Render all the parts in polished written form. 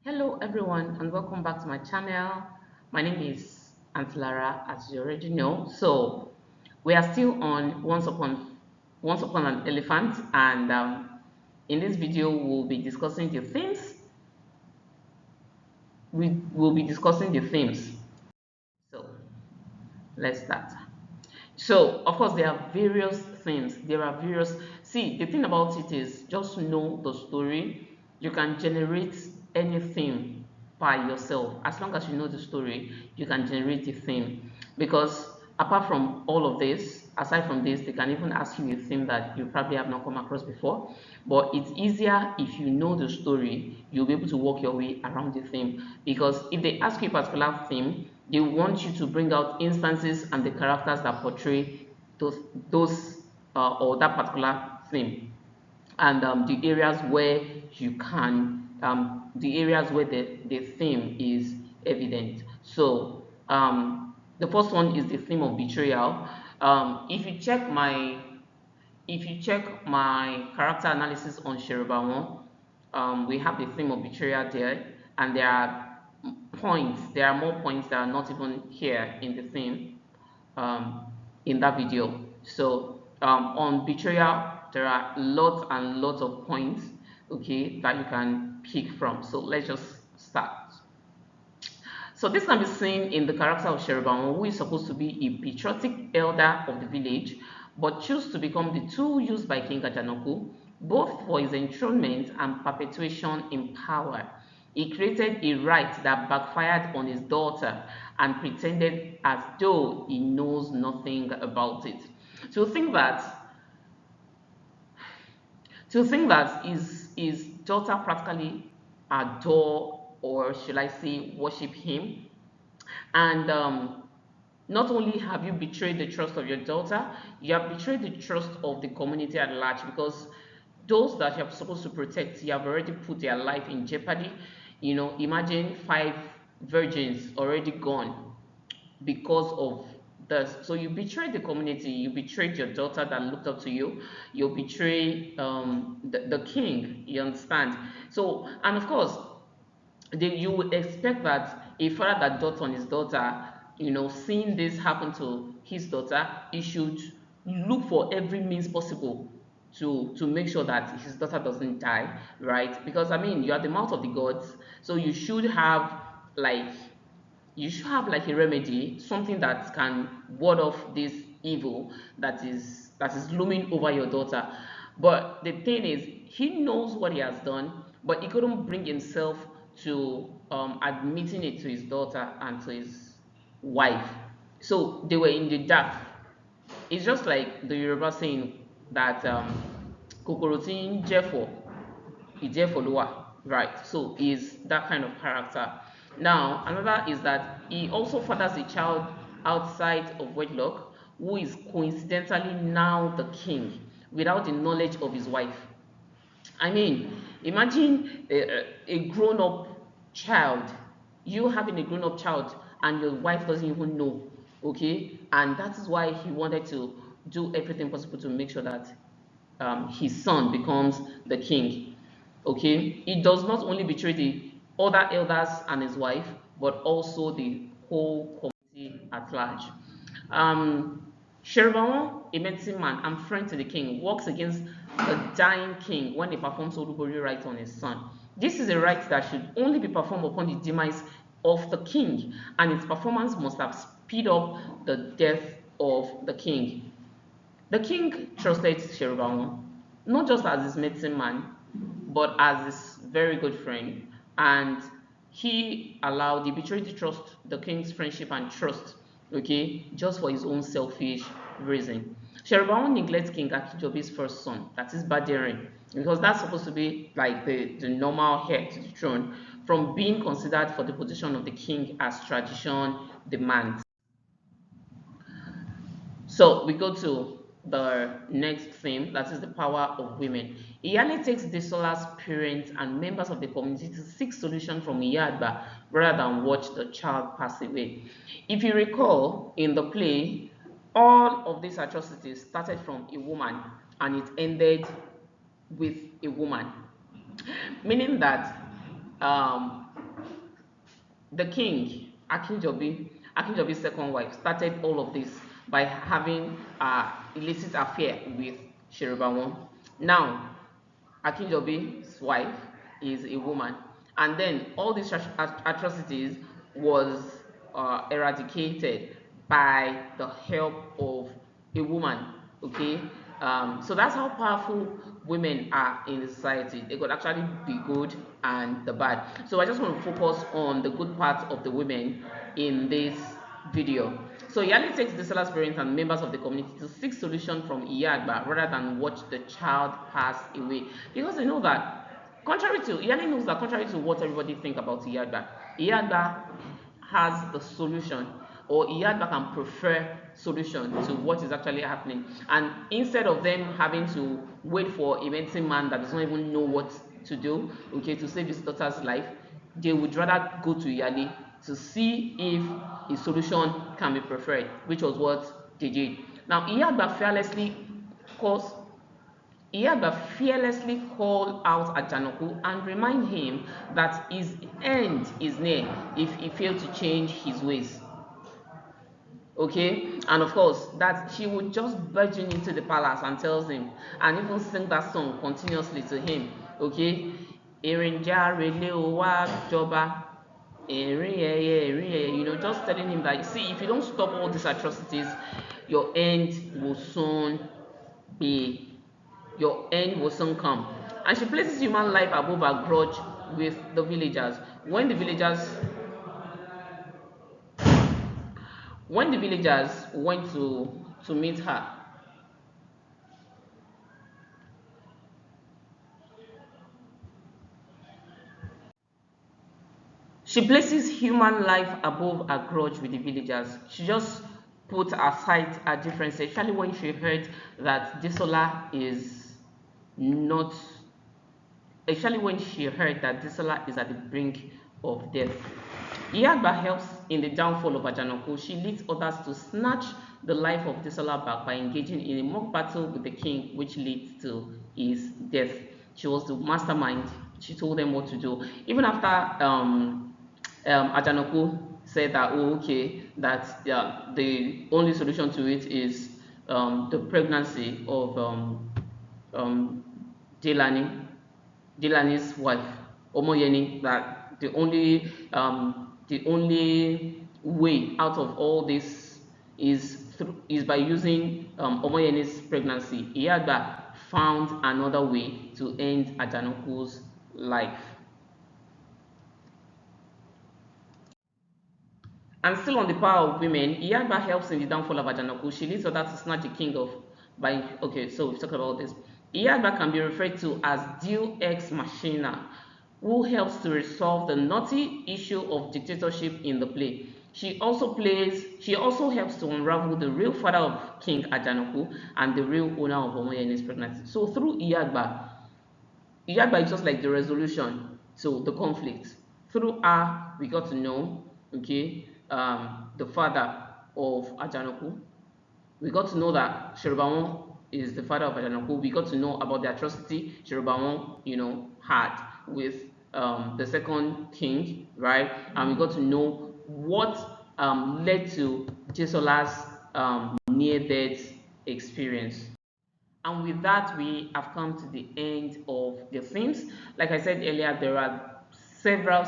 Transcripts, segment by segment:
Hello everyone and welcome back to my channel. My name is Aunt Lara, as you already know. So we are still on Once Upon an Elephant, and in this video we'll be discussing the themes. We will be discussing the themes. So let's start. So of course there are various themes. There are various. See, the thing about it is just know the story. You can generate any theme by yourself. As long as you know the story, you can generate a theme. Because apart from all of this, aside from this, they can even ask you a theme that you probably have not come across before. But it's easier if you know the story, you'll be able to work your way around the theme. Because if they ask you a particular theme, they want you to bring out instances and the characters that portray those or that particular theme, and the areas where you can the areas where the theme is evident. So the first one is the theme of betrayal. If you check my character analysis on Sherebaon, we have the theme of betrayal there, and there are more points that are not even here in the theme, um, in that video. So on betrayal, there are lots and lots of points, okay, that you can pick from. So let's just start. So this can be seen in the character of Sherebaon, who is supposed to be a patriotic elder of the village, but chose to become the tool used by King Ajanoku, both for his enthronement and perpetuation in power. He created a rite that backfired on his daughter and pretended as though he knows nothing about it. To think that his daughter practically adore, or should I say worship him, and not only have you betrayed the trust of your daughter, you have betrayed the trust of the community at large, because those that you're supposed to protect, you have already put their life in jeopardy. Imagine 5 virgins already gone because of this. So you betrayed the community, you betrayed your daughter that looked up to you, you betray the king, you understand? So, and of course, you would expect that a father that dotes on his daughter, seeing this happen to his daughter, he should look for every means possible to make sure that his daughter doesn't die, right? Because I mean, you are the mouth of the gods, so like you should have a remedy, something that can ward off this evil that is looming over your daughter. But the thing is, he knows what he has done, but he couldn't bring himself to admitting it to his daughter and to his wife. So they were in the dark. It's just like the Yoruba saying that kokoro tí ń jẹ́fọ́ Ijefolua, right? So is that kind of character. Now, another is that he also fathers a child outside of wedlock, who is coincidentally now the king, without the knowledge of his wife. I mean, imagine a grown-up child, you having a grown-up child, and your wife doesn't even know, okay? And that is why he wanted to do everything possible to make sure that his son becomes the king. Okay, he does not only betray the other elders and his wife, but also the whole community at large. Sherebaon, a medicine man and friend to the king, works against the dying king when he performs Olubori rite on his son. This is a rite that should only be performed upon the demise of the king, and its performance must have speed up the death of the king. The king trusted Sherebaon, not just as his medicine man, but as his very good friend. And he betrayed the king's friendship and trust, okay, just for his own selfish reason. Sherebaon neglects King Akijobi's first son, that is Badere, because that's supposed to be like the normal heir to the throne, from being considered for the position of the king as tradition demands. So we go to the next theme, that is the power of women. Iyale takes Desola's parents and members of the community to seek solution from Iyadba rather than watch the child pass away. If you recall, in the play, all of these atrocities started from a woman and it ended with a woman, meaning that the king, Akinjobi's second wife, started all of this by having illicit affair with Shirobawon. Now, Akinjobi's wife is a woman, and then all these atrocities was eradicated by the help of a woman. Okay, so that's how powerful women are in the society. They could actually be good and the bad. So I just want to focus on the good parts of the women in this video. So Iyali takes the seller's parents and members of the community to seek solution from Iyagba rather than watch the child pass away. Because they know that, Iyali knows that contrary to what everybody think about Iyagba has the solution, or Iyagba can prefer solution to what is actually happening. And instead of them having to wait for a medicine man that does not even know what to do, okay, to save his daughter's life, they would rather go to Iyali to see if a solution can be preferred, which was what they did. Now, Iyagba fearlessly called out Ajanoku and remind him that his end is near if he failed to change his ways. Okay, and of course that she would just burgeon into the palace and tells him, and even sing that song continuously to him. Okay, Erinja Rele Owa Joba, you know, just telling him that, see, if you don't stop all these atrocities, your end will soon come. And she places human life above her grudge with the villagers. When the villagers went to meet her, she places human life above her grudge with the villagers. She just put aside her differences, especially when she heard that Desola is not, especially when she heard that Desola is at the brink of death. Iyagba helps in the downfall of Ajanoku. She leads others to snatch the life of Desola back by engaging in a mock battle with the king, which leads to his death. She was the mastermind. She told them what to do. Even after Ajanoku said that, oh, okay, that the only solution to it is the pregnancy of Delani's wife, Omoyeni, that the only way out of all this is by using Omoyeni's pregnancy. Iyagba found another way to end Ajanoku's life. And still on the power of women, Iyagba helps in the downfall of Ajanoku. She leads others to snatch the king of by. Okay, so we've talked about this. Iyagba can be referred to as Deus Ex Machina, who helps to resolve the knotty issue of dictatorship in the play. She also helps to unravel the real father of King Ajanoku and the real owner of Omoyeni's pregnancy. So through Iyagba is just like the resolution to the conflict. Through her, we got to know, okay, the father of Ajanoku. We got to know that Shirobawon is the father of Ajanoku. We got to know about the atrocity Shirobawon, you know, had with the second king, right? And we got to know what led to Jesola's near-death experience. And with that, we have come to the end of the themes. Like I said earlier, there are several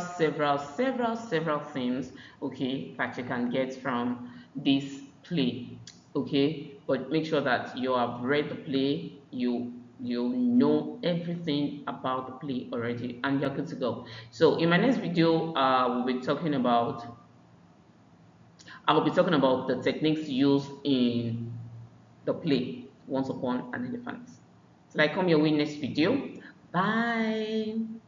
themes, okay, that you can get from this play, okay. But make sure that you have read the play, you know everything about the play already, and you're good to go. So in my next video, I'll be talking about the techniques used in the play Once Upon an Elephant. So I come your way next video. Bye.